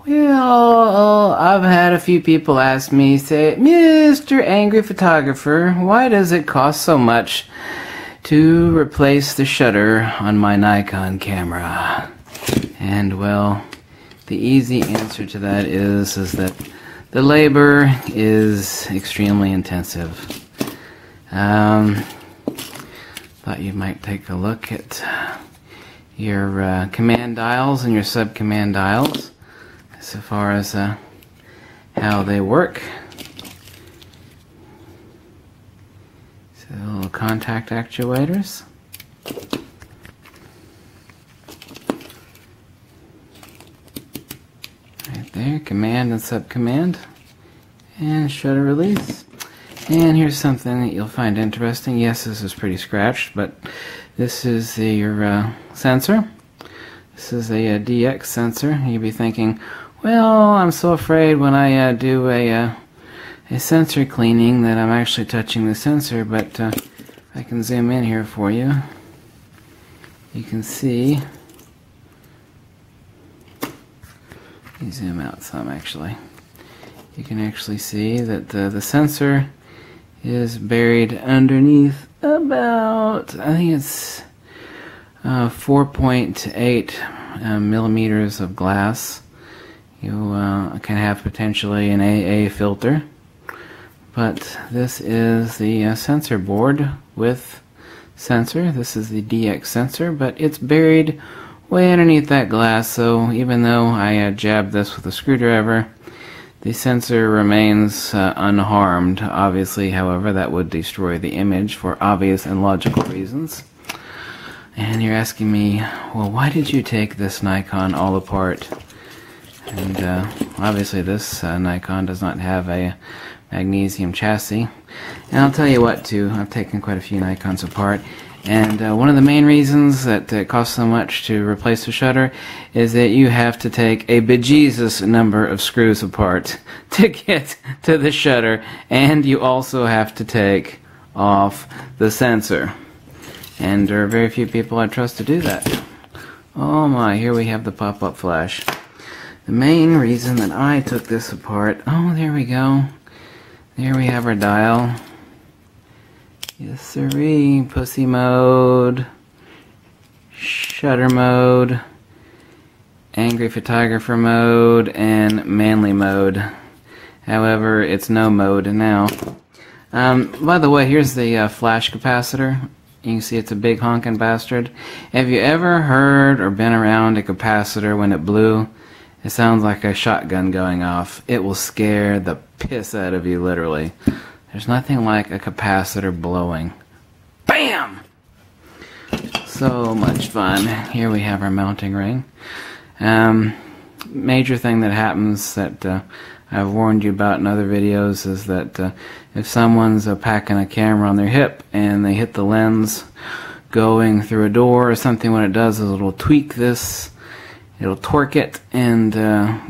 Well, I've had a few people ask me, say, Mr. Angry Photographer, why does it cost so much to replace the shutter on my Nikon camera? And well, the easy answer to that is that the labor is extremely intensive. Thought you might take a look at your command dials and your sub-command dials so far as how they work. So little contact actuators. Right there, command and sub-command. And shutter release. And here's something that you'll find interesting. Yes, this is pretty scratched, but this is your sensor. This is a DX sensor. You'll be thinking, well, I'm so afraid when I do a sensor cleaning that I'm actually touching the sensor, but I can zoom in here for you. You can see. Let me zoom out some actually. You can actually see that the sensor is buried underneath about, I think it's 4.8 millimeters of glass. You can have potentially an AA filter, but this is the sensor board with sensor. This is the DX sensor, but it's buried way underneath that glass, so even though I jabbed this with a screwdriver, the sensor remains unharmed. Obviously, however, that would destroy the image for obvious and logical reasons. And you're asking me, well, why did you take this Nikon all apart? And obviously this Nikon does not have a magnesium chassis. And I'll tell you what too, I've taken quite a few Nikons apart, and one of the main reasons that it costs so much to replace the shutter is that you have to take a bejesus number of screws apart to get to the shutter, and you also have to take off the sensor. And there are very few people I trust to do that. Oh my, here we have the pop-up flash. The main reason that I took this apart, oh, there we go. There we have our dial. Yes, sirree. Pussy mode, shutter mode, angry photographer mode, and manly mode. However, it's no mode now. By the way, here's the flash capacitor. You can see it's a big honking bastard. Have you ever heard or been around a capacitor when it blew? It sounds like a shotgun going off. It will scare the piss out of you, literally. There's nothing like a capacitor blowing. BAM! So much fun. Here we have our mounting ring. Major thing that happens that I've warned you about in other videos is that if someone's packing a camera on their hip and they hit the lens going through a door or something, what it does is it'll tweak this. It'll torque it, and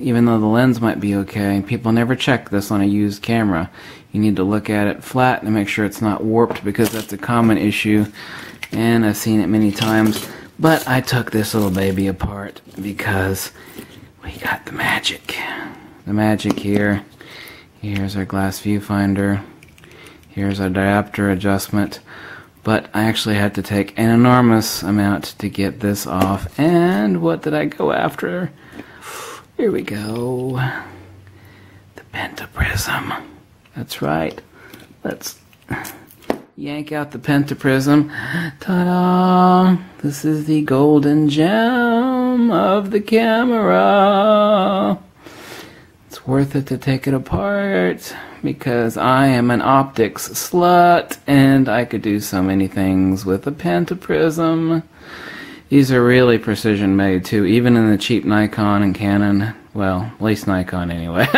even though the lens might be okay, people never check this on a used camera. You need to look at it flat and make sure it's not warped, because that's a common issue, and I've seen it many times. But I took this little baby apart because we got the magic. The magic here. Here's our glass viewfinder. Here's our diopter adjustment. But I actually had to take an enormous amount to get this off. And what did I go after? Here we go. The pentaprism. That's right. Let's yank out the pentaprism. Ta-da! This is the golden gem of the camera. It's worth it to take it apart, because I am an optics slut, and I could do so many things with a pentaprism. These are really precision made too, even in the cheap Nikon and Canon. Well, at least Nikon anyway.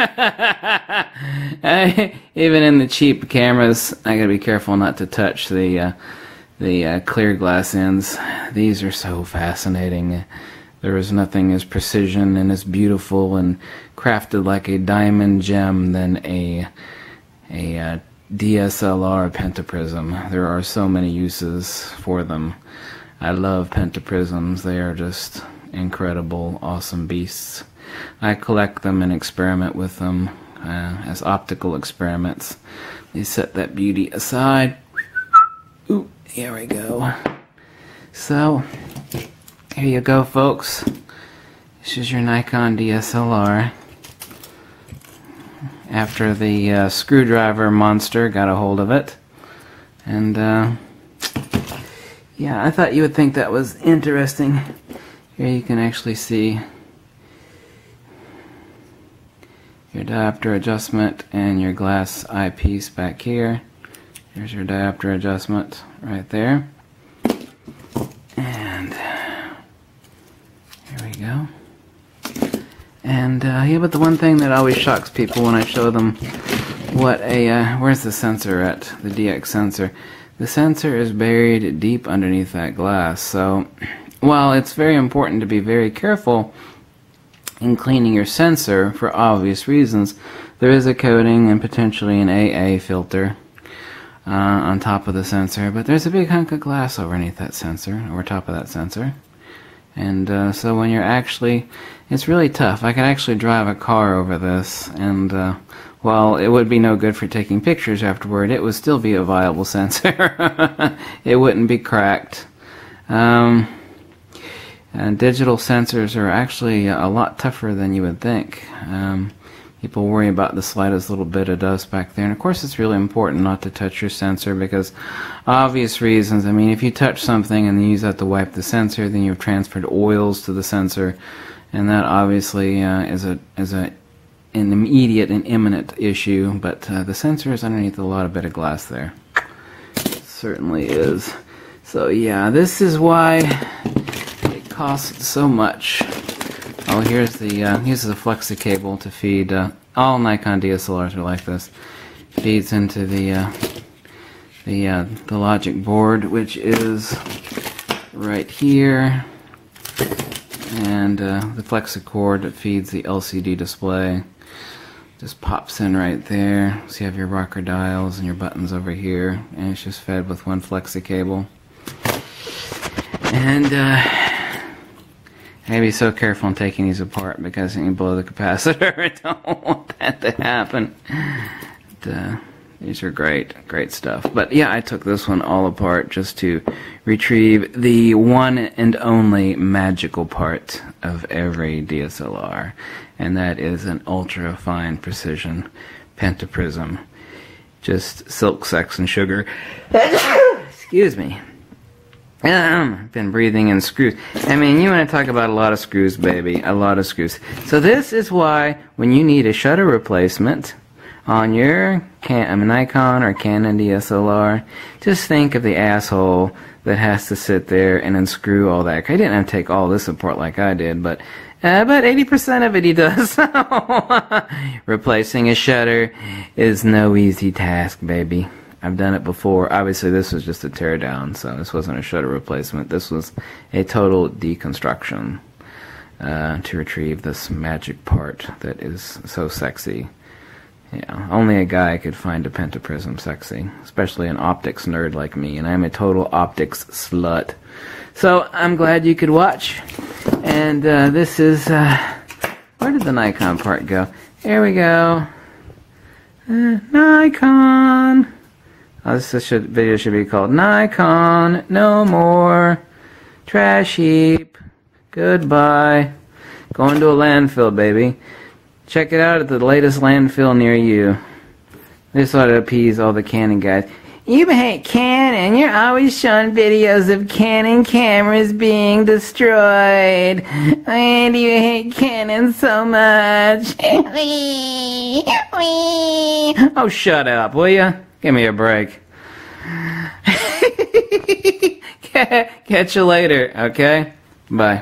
Even in the cheap cameras, I gotta be careful not to touch the clear glass ends. These are so fascinating. There is nothing as precision and as beautiful and crafted like a diamond gem than a DSLR pentaprism. There are so many uses for them. I love pentaprisms. They are just incredible, awesome beasts. I collect them and experiment with them as optical experiments. You set that beauty aside. Ooh, here we go. So, here you go, folks. This is your Nikon DSLR. After the screwdriver monster got a hold of it. And, yeah, I thought you would think that was interesting. Here you can actually see your diopter adjustment and your glass eyepiece back here. Here's your diopter adjustment right there. And here we go. And yeah, but the one thing that always shocks people when I show them what a, where's the sensor at? The DX sensor. The sensor is buried deep underneath that glass. So while it's very important to be very careful in cleaning your sensor for obvious reasons, there is a coating and potentially an AA filter on top of the sensor, but there's a big hunk of glass underneath that sensor, over top of that sensor. And so when you're actually, it's really tough. I could actually drive a car over this, and while it would be no good for taking pictures afterward, it would still be a viable sensor. It wouldn't be cracked. And digital sensors are actually a lot tougher than you would think. People worry about the slightest little bit of dust back there. And of course it's really important not to touch your sensor because obvious reasons. I mean, if you touch something and then use that to wipe the sensor, then you've transferred oils to the sensor. And that obviously is an immediate and imminent issue. But the sensor is underneath a lot of bit of glass there. It certainly is. So yeah, this is why costs so much. Oh, here's the flexi cable to feed. All Nikon DSLRs are like this. Feeds into the logic board, which is right here, and the flexi cord that feeds the LCD display just pops in right there. So you have your rocker dials and your buttons over here, and it's just fed with one flexi cable. And I be so careful in taking these apart because you blow the capacitor. I don't want that to happen. But, these are great stuff. But yeah, I took this one all apart just to retrieve the one and only magical part of every DSLR, and that is an ultra fine precision pentaprism. Just silk, sex, and sugar. Excuse me. I've been breathing in screws. I mean, you want to talk about a lot of screws, baby. A lot of screws. So this is why when you need a shutter replacement on your Nikon or Canon DSLR, just think of the asshole that has to sit there and unscrew all that. I didn't have to take all this apart like I did, but 80% of it he does. Replacing a shutter is no easy task, baby. I've done it before. Obviously, this was just a teardown, so this wasn't a shutter replacement. This was a total deconstruction to retrieve this magic part that is so sexy. Yeah, only a guy could find a pentaprism sexy, especially an optics nerd like me, and I'm a total optics slut. So I'm glad you could watch. And this is where did the Nikon part go? Here we go. Nikon. Oh, this video should be called Nikon No More Trash Heap. Goodbye. Going to a landfill, baby. Check it out at the latest landfill near you. This ought to appease all the Canon guys. You hate Canon. You're always showing videos of Canon cameras being destroyed. Why do you hate Canon so much? Oh, shut up, will ya? Give me a break. Catch you later, okay? Bye.